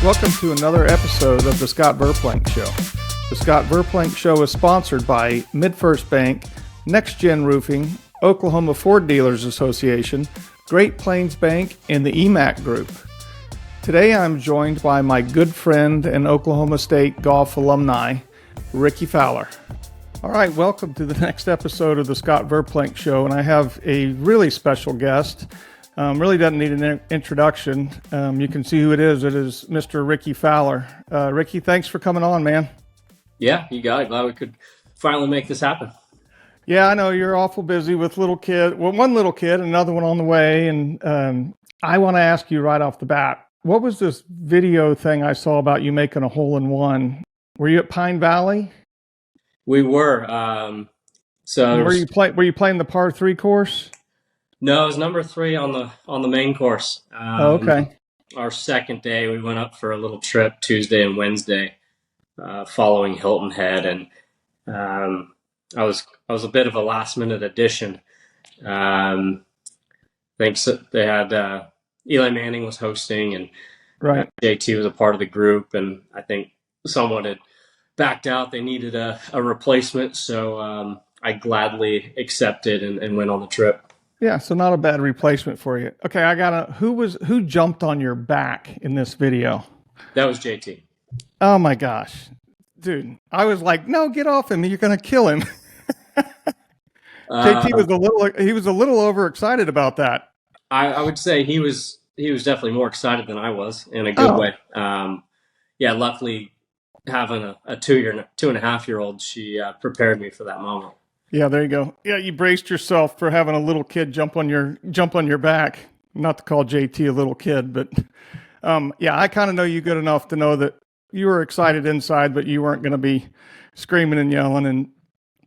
Welcome to another episode of the Scott Verplank Show. The Scott Verplank Show is sponsored by MidFirst Bank, Next Gen Roofing, Oklahoma Ford Dealers Association, Great Plains Bank, and the EMAC Group. Today I'm joined by my good friend and Oklahoma State golf alumni, Rickie Fowler. All right, welcome to the next episode of the Scott Verplank Show, and I have a really special guest. Really doesn't need an introduction. You can see who it is. It is Mr. Rickie Fowler. Rickie, thanks for coming on, man. Yeah, you got it. Glad we could finally make this happen. Yeah, I know you're awful busy with little kid. Well, one little kid, another one on the way. And I want to ask you right off the bat, what was this video thing I saw about you making a hole-in-one? Were you at Pine Valley? We were. Were you playing the par 3 course? No, it was number 3 on the main course. Okay. Our second day, we went up for a little trip Tuesday and Wednesday, following Hilton Head, and I was a bit of a last minute addition. Thanks, they had Eli Manning was hosting, and right. JT was a part of the group, and I think someone had backed out. They needed a replacement, so I gladly accepted and went on the trip. Yeah, so not a bad replacement for you. Okay, who jumped on your back in this video? That was JT. Oh my gosh. Dude, I was like, no, get off him. You're going to kill him. JT was a little overexcited about that. I would say he was definitely more excited than I was in a good way. Yeah, luckily having a 2.5-year-old, she prepared me for that moment. Yeah, there you go. Yeah, you braced yourself for having a little kid jump on your back. Not to call JT a little kid, but yeah, I kind of know you good enough to know that you were excited inside, but you weren't going to be screaming and yelling and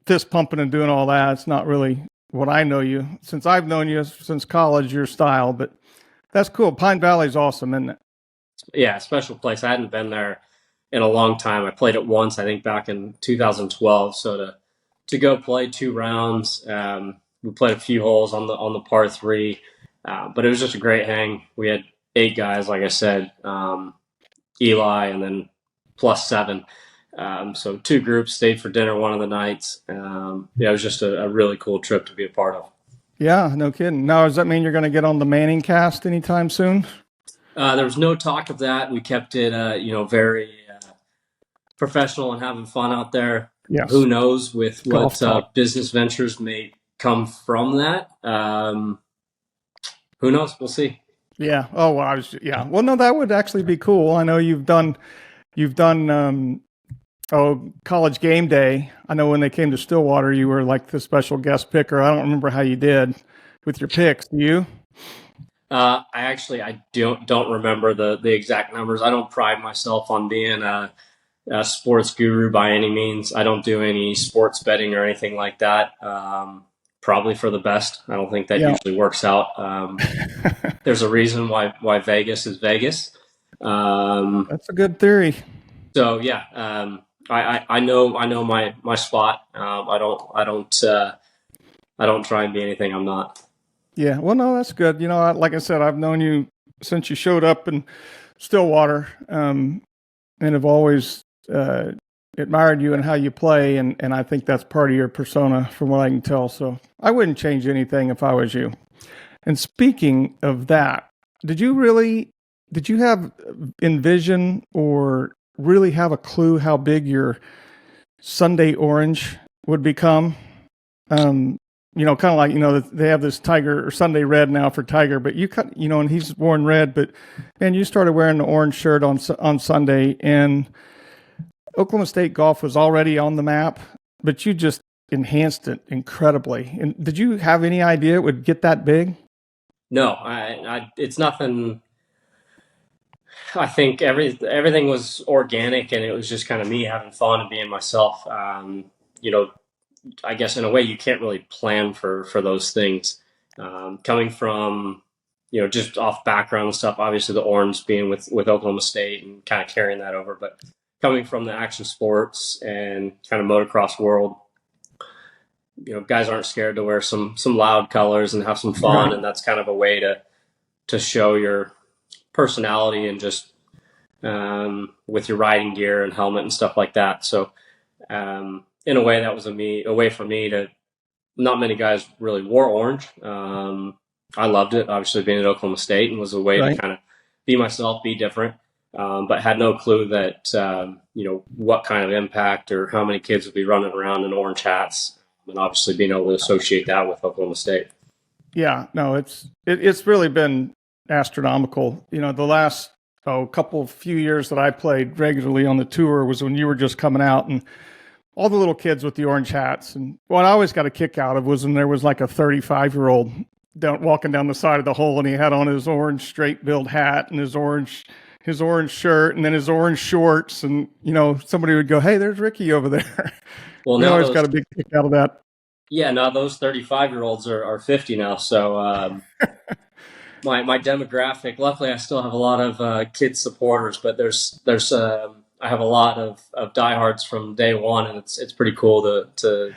fist pumping and doing all that. It's not really what I know you. Since I've known you since college, your style, but that's cool. Pine Valley's awesome, isn't it? Yeah, special place. I hadn't been there in a long time. I played it once, I think back in 2012. So to go play 2 rounds. We played a few holes on the par 3, but it was just a great hang. We had 8 guys, like I said, Eli, and then plus 7. So 2 groups, stayed for dinner one of the nights. Yeah, it was just a really cool trip to be a part of. Yeah, no kidding. Now, does that mean you're going to get on the Manning cast anytime soon? There was no talk of that. We kept it, very professional and having fun out there. Yes. Who knows with what business ventures may come from that? Who knows? We'll see. Yeah. Oh, well, Well, no, that would actually be cool. I know you've done College Game Day. I know when they came to Stillwater, you were like the special guest picker. I don't remember how you did with your picks. Do you? I don't remember the exact numbers. I don't pride myself on being a sports guru by any means. I don't do any sports betting or anything like that. Probably for the best. I don't think that usually works out. There's a reason why Vegas is Vegas. That's a good theory. So yeah, I know my spot. I don't try and be anything I'm not. Yeah. Well, no, that's good. Like I said, I've known you since you showed up in Stillwater, and have always admired you and how you play, and I think that's part of your persona from what I can tell. So I wouldn't change anything if I was you. And speaking of that, did you have envision or really have a clue how big your Sunday orange would become? Kind of like, they have this Tiger or Sunday red now for Tiger, but and he's worn red, but man, you started wearing the orange shirt on Sunday, and Oklahoma State golf was already on the map, but you just enhanced it incredibly. And did you have any idea it would get that big? No, it's nothing. I think everything was organic, and it was just kind of me having fun and being myself. I guess in a way you can't really plan for those things. Coming from, just off background and stuff, obviously the orange being with Oklahoma State and kind of carrying that over, but coming from the action sports and kind of motocross world, guys aren't scared to wear some loud colors and have some fun. Right. And that's kind of a way to show your personality and just with your riding gear and helmet and stuff like that. So in a way, that was a way for me to. Not many guys really wore orange. I loved it. Obviously, being at Oklahoma State, and was a way to Right. kind of be myself, be different. But had no clue that what kind of impact or how many kids would be running around in orange hats, and obviously being able to associate that with Oklahoma State. Yeah, no, it's really been astronomical. The last few years that I played regularly on the tour was when you were just coming out, and all the little kids with the orange hats. And what I always got a kick out of was when there was like a 35-year-old walking down the side of the hole, and he had on his orange straight billed hat and his orange shirt and then his orange shorts, and somebody would go, "Hey, there's Rickie over there." Well, I now always got a big kick out of that. yeah, now those 35-year-olds are 50 now. So my demographic. Luckily, I still have a lot of kid supporters, but there's I have a lot of diehards from day one, and it's pretty cool to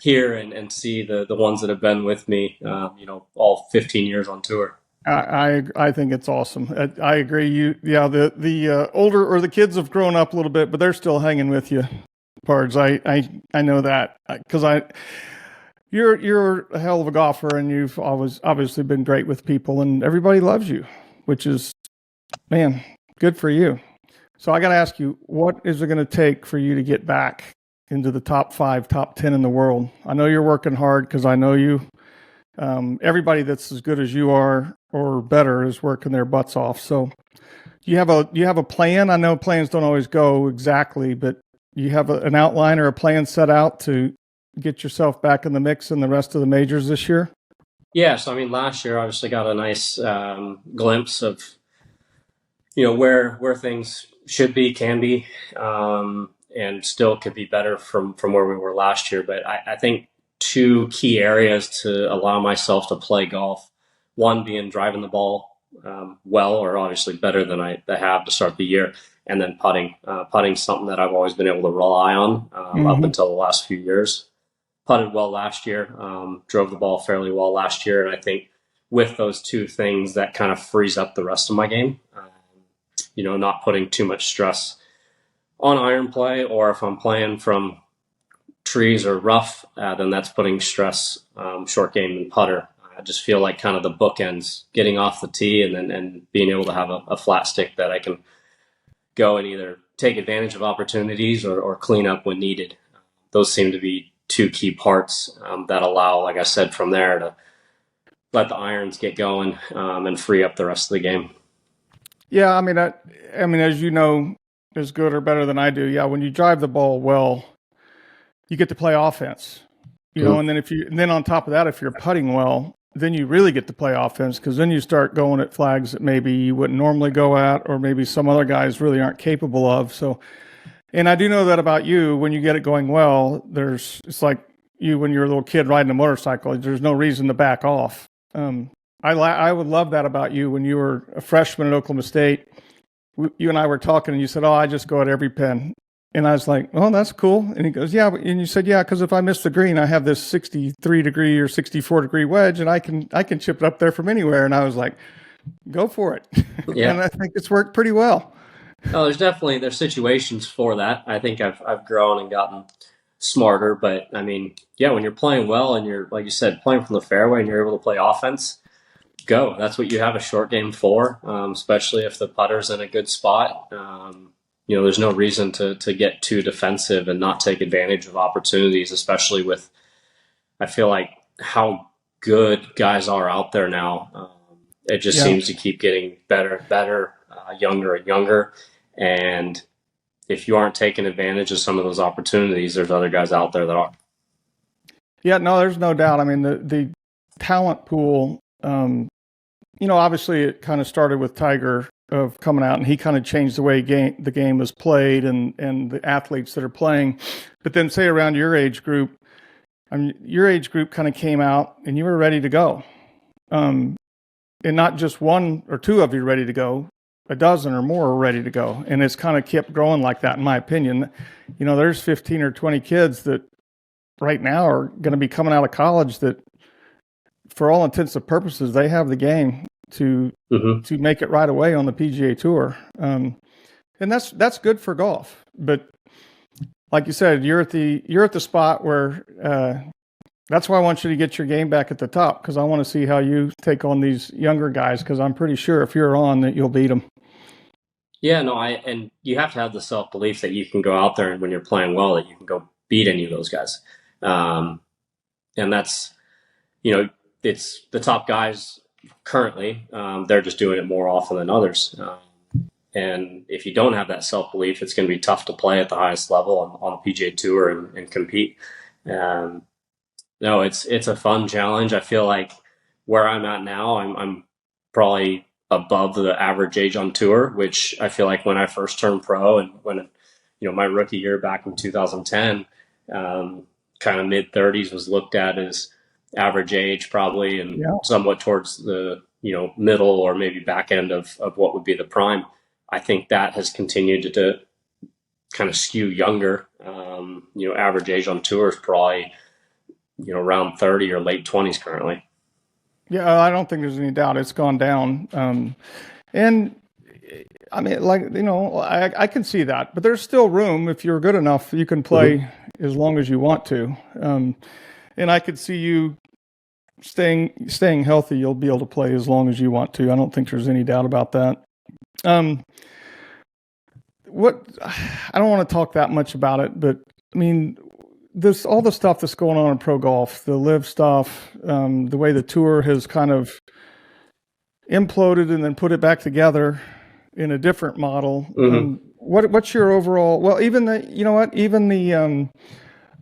hear and see the ones that have been with me, all 15 years on tour. I think it's awesome. I agree. The older or the kids have grown up a little bit, but they're still hanging with you, Pards. I know that because you're a hell of a golfer, and you've always obviously been great with people, and everybody loves you, which is, man, good for you. So I got to ask you, what is it going to take for you to get back into the top 5, top 10 in the world? I know you're working hard because I know you. Everybody that's as good as you are or better is working their butts off. So you have a plan? I know plans don't always go exactly, but you have an outline or a plan set out to get yourself back in the mix in the rest of the majors this year? Yeah, so I mean, last year obviously got a nice glimpse of where things should be, can be, and still could be better from where we were last year. But I think two key areas to allow myself to play golf. One being driving the ball well, or obviously better than I have to start the year, and then putting. Putting's something that I've always been able to rely on up until the last few years. Putted well last year, drove the ball fairly well last year, and I think with those two things, that kind of frees up the rest of my game. Not putting too much stress on iron play, or if I'm playing from trees or rough, then that's putting stress short game and putter. I just feel like kind of the bookends, getting off the tee and being able to have a flat stick that I can go and either take advantage of opportunities or clean up when needed. Those seem to be two key parts that allow, like I said, from there to let the irons get going and free up the rest of the game. Yeah, I mean, as you know, as good or better than I do. Yeah, when you drive the ball well, you get to play offense. And then on top of that, if you're putting well, then you really get to play offense, because then you start going at flags that maybe you wouldn't normally go at, or maybe some other guys really aren't capable of. So, and I do know that about you. When you get it going well, it's like you when you're a little kid riding a motorcycle. There's no reason to back off. I would love that about you when you were a freshman at Oklahoma State. You and I were talking, and you said, "Oh, I just go at every pin." And I was like, "Oh, that's cool." And he goes, "Yeah." And you said, "Yeah, because if I miss the green, I have this 63-degree or 64-degree wedge, and I can chip it up there from anywhere." And I was like, "Go for it." Yeah. And I think it's worked pretty well. Oh, there's situations for that. I think I've grown and gotten smarter, but I mean, yeah, when you're playing well and you're, like you said, playing from the fairway and you're able to play offense, go. That's what you have a short game for, especially if the putter's in a good spot. There's no reason to get too defensive and not take advantage of opportunities, especially with, I feel like, how good guys are out there now. It just seems to keep getting better, younger and younger. And if you aren't taking advantage of some of those opportunities, there's other guys out there that are. Yeah, no, there's no doubt. I mean, the talent pool, obviously it kind of started with Tiger of coming out, and he kind of changed the way the game is played and the athletes that are playing. But then say around your age group, your age group kind of came out and you were ready to go. And not just one or two of you ready to go, a dozen or more are ready to go. And it's kind of kept growing like that, in my opinion. There's 15 or 20 kids that right now are going to be coming out of college that, for all intents and purposes, they have the game to make it right away on the PGA Tour. And that's good for golf. But like you said, you're at the spot where that's why I want you to get your game back at the top, because I want to see how you take on these younger guys, because I'm pretty sure if you're on that you'll beat them. Yeah, no, and you have to have the self-belief that you can go out there and when you're playing well, that you can go beat any of those guys. And that's, it's the top guys currently. They're just doing it more often than others. And if you don't have that self-belief, it's going to be tough to play at the highest level on the PGA Tour and compete. No, it's a fun challenge. I feel like where I'm at now, I'm probably above the average age on tour, which I feel like when I first turned pro and when, my rookie year back in 2010, kind of mid 30s was looked at as average age probably, and somewhat towards the, middle or maybe back end of what would be the prime. I think that has continued to kind of skew younger. Average age on tour is probably, around 30 or late 20s currently. Yeah, I don't think there's any doubt it's gone down. And I mean, I can see that, but there's still room. If you're good enough, you can play as long as you want to. And I could see you staying healthy. You'll be able to play as long as you want to. I don't think there's any doubt about that. I don't want to talk that much about it, but I mean, all the stuff that's going on in pro golf, the live stuff, the way the tour has kind of imploded and then put it back together in a different model. What's your overall? Well, even the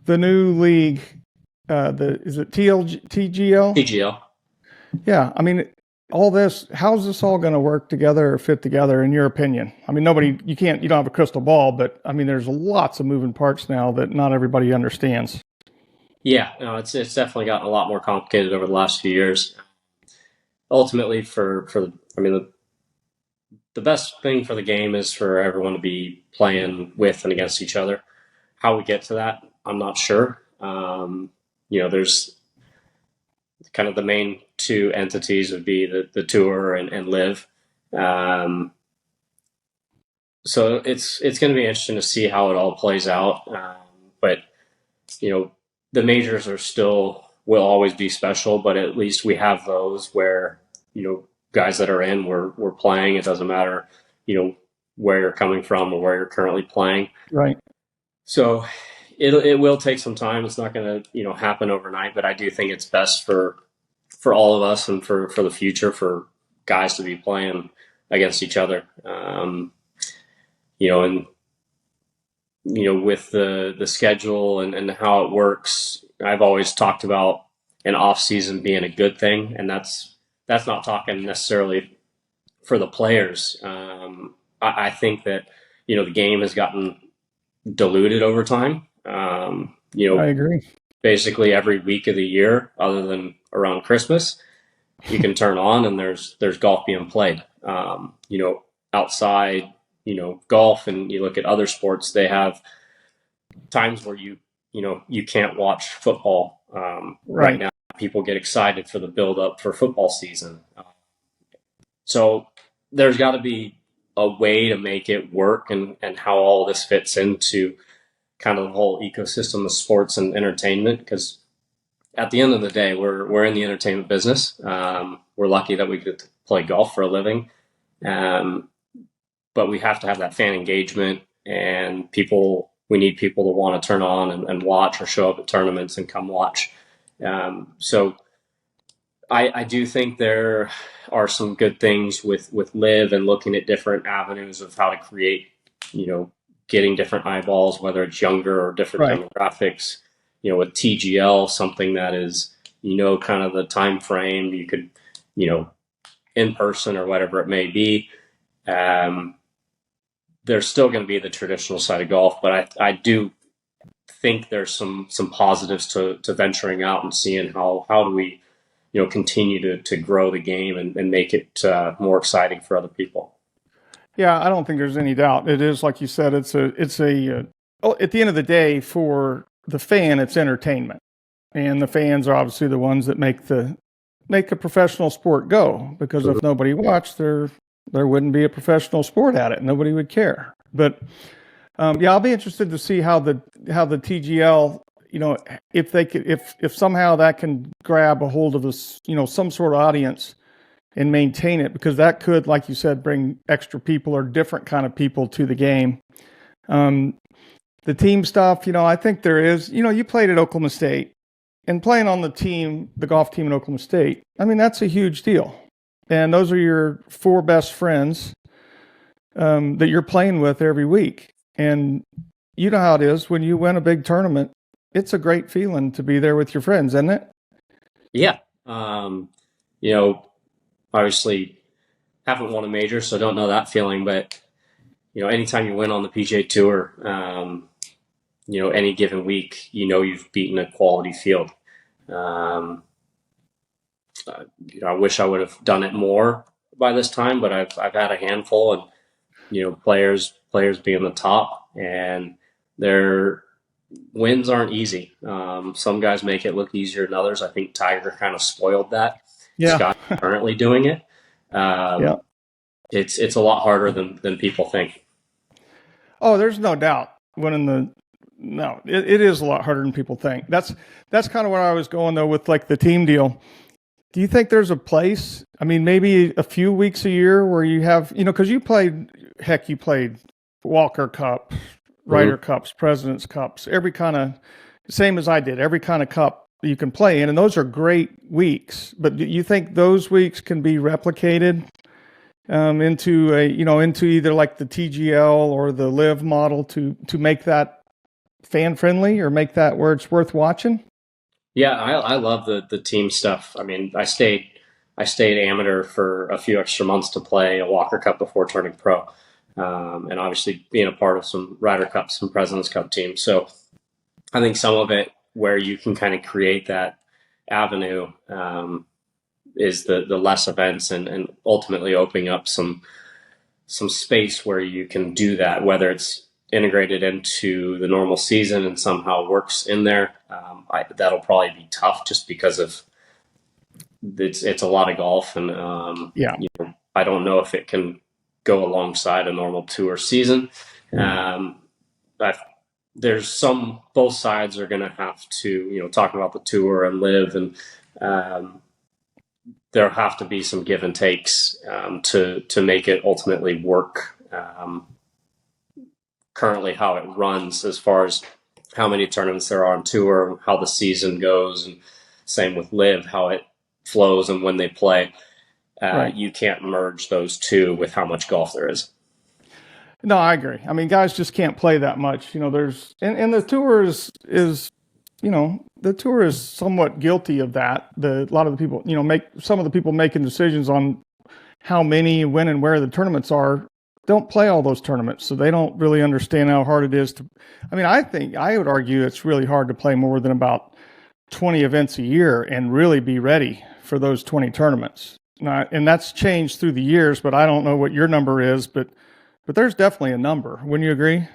new league, is it TGL? TGL. Yeah, I mean, all this. How's this all going to work together or fit together, in your opinion? I mean, you don't have a crystal ball, but I mean, there's lots of moving parts now that not everybody understands. Yeah, no, it's definitely gotten a lot more complicated over the last few years. Ultimately, the best thing for the game is for everyone to be playing with and against each other. How we get to that, I'm not sure. There's kind of the main two entities would be the tour and live. So it's going to be interesting to see how it all plays out. But the majors will always be special, but at least we have those where, guys that are in, we're playing. It doesn't matter, where you're coming from or where you're currently playing. Right. So it will take some time. It's not going to, happen overnight, but I do think it's best for all of us and for the future for guys to be playing against each other. With the schedule and how it works, I've always talked about an offseason being a good thing, and that's not talking necessarily for the players. I think that the game has gotten diluted over time. I agree. Basically every week of the year, other than around Christmas, you can turn on and there's golf being played. Outside, golf, and you look at other sports, they have times where you can't watch football. Right now, people get excited for the build up for football season. So there's got to be a way to make it work, and how all this fits into kind of the whole ecosystem of sports and entertainment. Because at the end of the day, we're in the entertainment business. We're lucky that we get to play golf for a living. But we have to have that fan engagement, and we need people to want to turn on and watch, or show up at tournaments and come watch. So I do think there are some good things with live and looking at different avenues of how to create, getting different eyeballs, whether it's younger or different demographics, with TGL, something that is, kind of the time frame you could, in person or whatever it may be. There's still going to be the traditional side of golf, but I do think there's some positives to venturing out and seeing how do we, continue to grow the game and make it more exciting for other people. Yeah, I don't think there's any doubt. It is, like you said, it's at the end of the day, for the fan, it's entertainment, and the fans are obviously the ones that make the professional sport go. Because if nobody watched, there wouldn't be a professional sport at it. Nobody would care. But yeah, I'll be interested to see how the TGL, if they could, if somehow that can grab a hold of this, some sort of audience and maintain it, because that could, like you said, bring extra people or different kind of people to the game. The team stuff, I think there is, you played at Oklahoma State, and playing on the golf team at Oklahoma State, I mean, that's a huge deal. And those are your 4 best friends that you're playing with every week. And you know how it is when you win a big tournament. It's a great feeling to be there with your friends, isn't it? Yeah. Obviously haven't won a major, so don't know that feeling. But, anytime you win on the PGA Tour, any given week, you've beaten a quality field. I wish I would have done it more by this time, but I've had a handful, and players being the top, and their wins aren't easy. Some guys make it look easier than others. I think Tiger kind of spoiled that. Yeah. Scott currently doing it. Yeah. It's a lot harder than people think. Oh, there's no doubt. It is a lot harder than people think. That's kind of where I was going though with like the team deal. Do you think there's a place? I mean, maybe a few weeks a year where you have, because you played Walker Cup, Ryder Cups, President's Cups, every kind of, same as I did, every kind of cup you can play in, and those are great weeks. But do you think those weeks can be replicated into either like the TGL or the Live model to make that fan friendly or make that where it's worth watching? Yeah, I love the team stuff. I mean, I stayed amateur for a few extra months to play a Walker Cup before turning pro, and obviously being a part of some Ryder Cups, some Presidents Cup teams. So I think some of it where you can kind of create that avenue is the less events and ultimately opening up some space where you can do that, whether it's integrated into the normal season and somehow works in there. That'll probably be tough just because of it's a lot of golf, and I don't know if it can go alongside a normal tour season. There's both sides are going to have to, talking about the tour and Live, and there'll have to be some give and takes to make it ultimately work. Currently how it runs as far as how many tournaments there are on tour, how the season goes, and same with Live, how it flows and when they play. Right. You can't merge those two with how much golf there is. No, I agree. I mean, guys just can't play that much. There's and the tour is the tour is somewhat guilty of that. A lot of the people, some of the people making decisions on how many, when, and where the tournaments are don't play all those tournaments, so they don't really understand how hard it is to. I mean, I would argue it's really hard to play more than about 20 events a year and really be ready for those 20 tournaments. And that's changed through the years, but I don't know what your number is, but there's definitely a number. Wouldn't you agree?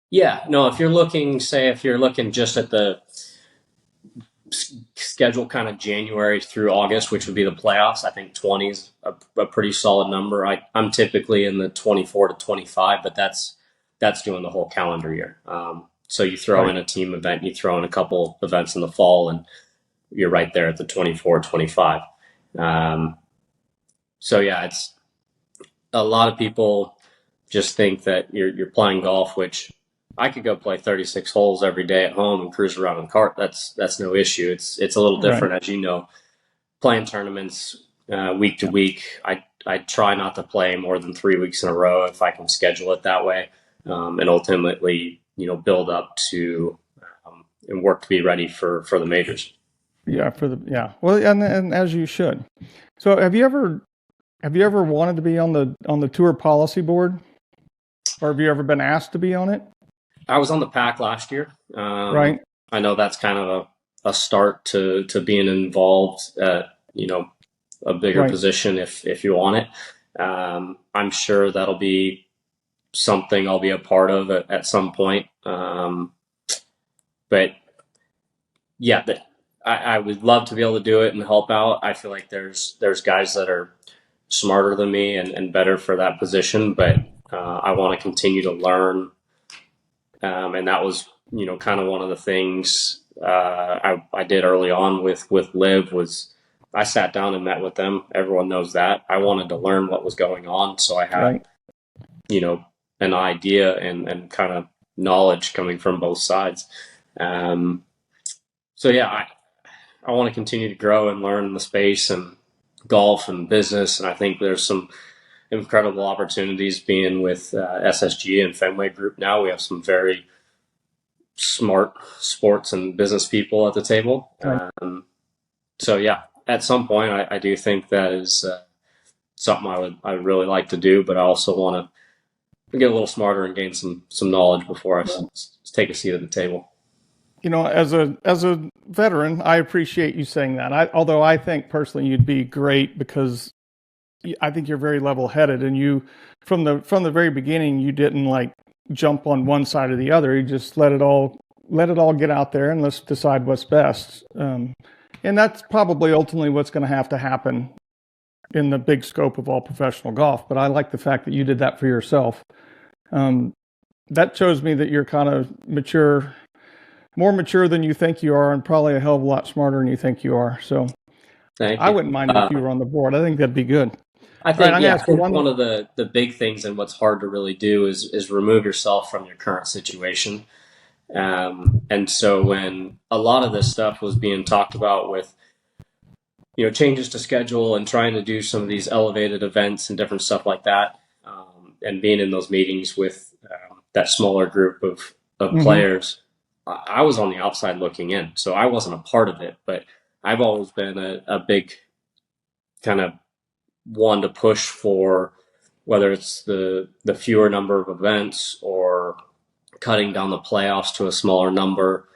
Yeah, no, if you're looking just at the schedule kind of January through August, which would be the playoffs, I think 20 is a pretty solid number. I'm typically in the 24 to 25, but that's doing the whole calendar year. So you throw in a team event, you throw in a couple events in the fall, and you're right there at the 24, 25. So yeah, it's a lot of people just think that you're playing golf, which I could go play 36 holes every day at home and cruise around in the cart. That's no issue. It's a little different, as you know, playing tournaments week to week. I try not to play more than 3 weeks in a row if I can schedule it that way, and ultimately, build up to and work to be ready for the majors. Yeah, well, and as you should. So have you ever wanted to be on the tour policy board, or have you ever been asked to be on it? I was on the PAC last year. Right. I know that's kind of a start to being involved at, a bigger position if you want it. I'm sure that'll be something I'll be a part of at some point. But yeah, I would love to be able to do it and help out. I feel like there's guys that are smarter than me and better for that position, but I want to continue to learn. And that was, kind of one of the things I did early on with Liv was I sat down and met with them. Everyone knows that. I wanted to learn what was going on. So I had, Right. An idea and kind of knowledge coming from both sides. So yeah, I want to continue to grow and learn in the space and golf and business. And I think there's some incredible opportunities being with SSG and Fenway Group now. We have some very smart sports and business people at the table. Right. So yeah, at some point, I do think that is something I would really like to do, but I also want to get a little smarter and gain some knowledge before I take a seat at the table. As a veteran, I appreciate you saying that. Although I think personally you'd be great because I think you're very level-headed, and you from the very beginning you didn't like jump on one side or the other. You just let it all get out there and let's decide what's best. And that's probably ultimately what's going to happen in the big scope of all professional golf. But I like the fact that you did that for yourself. That shows me that you're kind of mature, more mature than you think you are, and probably a hell of a lot smarter than you think you are. So Thank I you. wouldn't mind if you were on the board. I think that'd be good. I think, Right, I think one of the big things and what's hard to really do is remove yourself from your current situation. And so when a lot of this stuff was being talked about with, changes to schedule and trying to do some of these elevated events and different stuff like that, and being in those meetings with that smaller group of players, I was on the outside looking in. So I wasn't a part of it, but I've always been a big kind of one to push for whether it's the fewer number of events or cutting down the playoffs to a smaller number,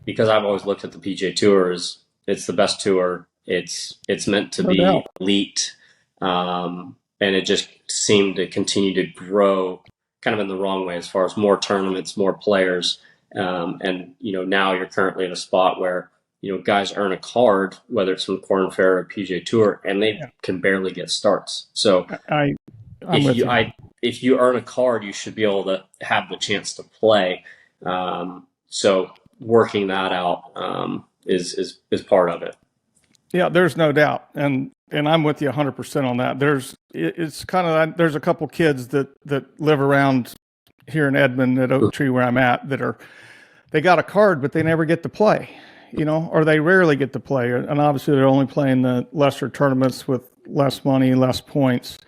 because I've always looked at the PGA Tour as it's the best tour. It's meant to be elite, and it just seemed to continue to grow kind of in the wrong way as far as more tournaments, more players, and now you're currently in a spot where guys earn a card, whether it's from Korn Ferry or PGA Tour, and they can barely get starts. So if you earn a card, you should be able to have the chance to play. So working that out is part of it. Yeah, there's no doubt, and I'm with you 100% on that. It's kind of there's a couple kids that live around here in Edmond at Oak Tree where I'm at they got a card, but they never get to play, or they rarely get to play, and obviously they're only playing the lesser tournaments with less money, less points,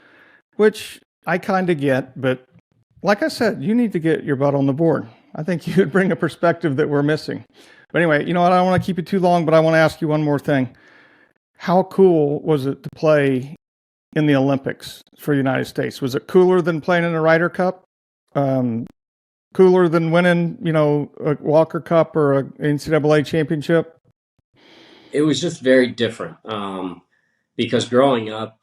which I kind of get. But like I said, you need to get your butt on the board. I think you would bring a perspective that we're missing. But anyway, I don't want to keep it too long, but I want to ask you one more thing. How cool was it to play in the Olympics for the United States? Was it cooler than playing in a Ryder Cup? Cooler than winning, a Walker Cup or an NCAA championship? It was just very different because growing up,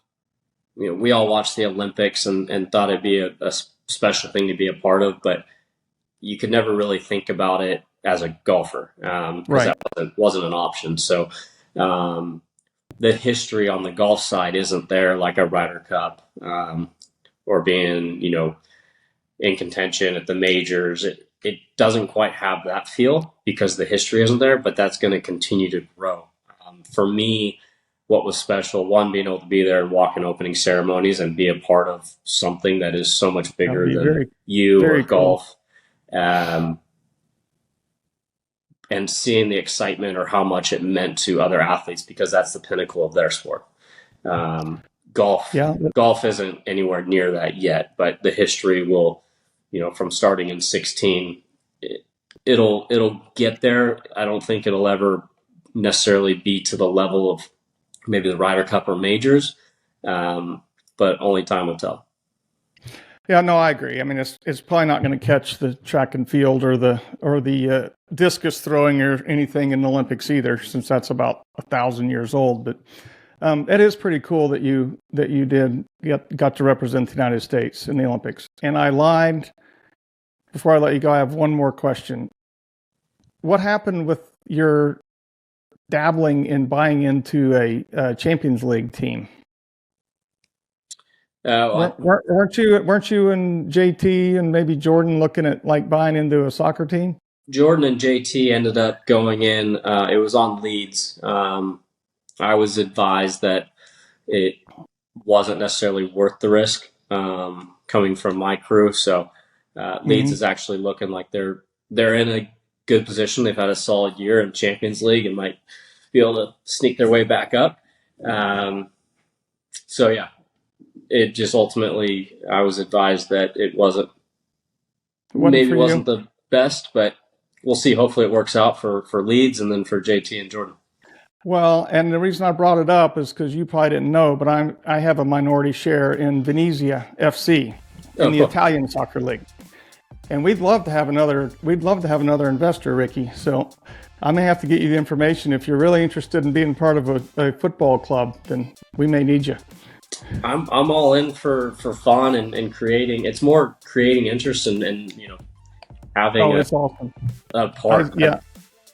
we all watched the Olympics and thought it'd be a special thing to be a part of, but you could never really think about it as a golfer because that wasn't an option. So the history on the golf side isn't there like a Ryder Cup or being, in contention at the majors. It doesn't quite have that feel because the history isn't there, but that's going to continue to grow. For me, what was special, one, being able to be there and walk in opening ceremonies and be a part of something that is so much bigger than you or golf. And seeing the excitement or how much it meant to other athletes, because that's the pinnacle of their sport. Golf isn't anywhere near that yet, but the history will, from starting in 16, it'll get there. I don't think it'll ever necessarily be to the level of maybe the Ryder Cup or majors, but only time will tell. Yeah, no, I agree. I mean, it's probably not going to catch the track and field or the discus throwing or anything in the Olympics either, since that's about 1,000 years old. But it is pretty cool that you got to represent the United States in the Olympics. And I lied before I let you go. I have one more question. What happened with your dabbling in buying into a Champions League team? Weren't you and JT and maybe Jordan looking at like buying into a soccer team? Jordan and JT ended up going in. It was on Leeds. I was advised that it wasn't necessarily worth the risk coming from my crew. So Leeds is actually looking like they're in a good position. They've had a solid year in Champions League and might be able to sneak their way back up. So yeah, it just ultimately I was advised that it wasn't the best, but we'll see. Hopefully it works out for Leeds and then for JT and Jordan. Well, and the reason I brought it up is because you probably didn't know, but I have a minority share in Venezia FC in the Italian soccer league, and we'd love to have another investor, Rickie. So I may have to get you the information if you're really interested in being part of a football club. Then we may need you. I'm all in for fun and creating. It's more creating interest and having that's awesome. A part.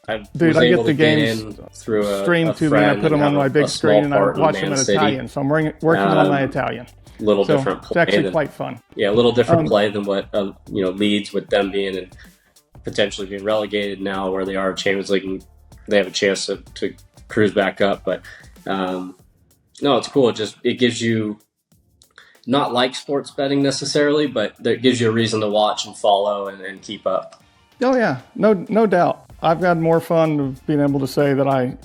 I get the games through a streamed to me. I put them on my big screen and I watch them in Italian. So I'm working on my Italian. Different. It's actually quite fun. Yeah, a little different play than what Leeds, with them being and potentially being relegated now, where they are Champions League and they have a chance to cruise back up. But no, it's cool. It gives you, not like sports betting necessarily, but it gives you a reason to watch and follow and keep up. Oh yeah, no doubt. I've had more fun of being able to say that I,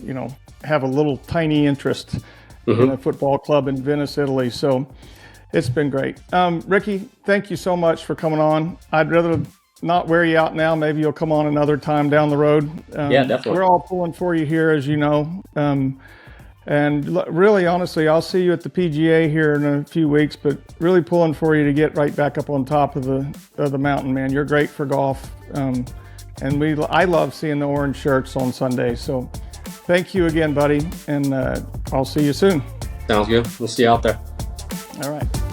have a little tiny interest in a football club in Venice, Italy. So it's been great. Rickie, thank you so much for coming on. I'd rather not wear you out now. Maybe you'll come on another time down the road. Yeah, definitely. We're all pulling for you here, as you know. And really, honestly, I'll see you at the PGA here in a few weeks, but really pulling for you to get right back up on top of the mountain, man. You're great for golf. And I love seeing the orange shirts on Sunday. So thank you again, buddy. And I'll see you soon. Sounds good. We'll see you out there. All right.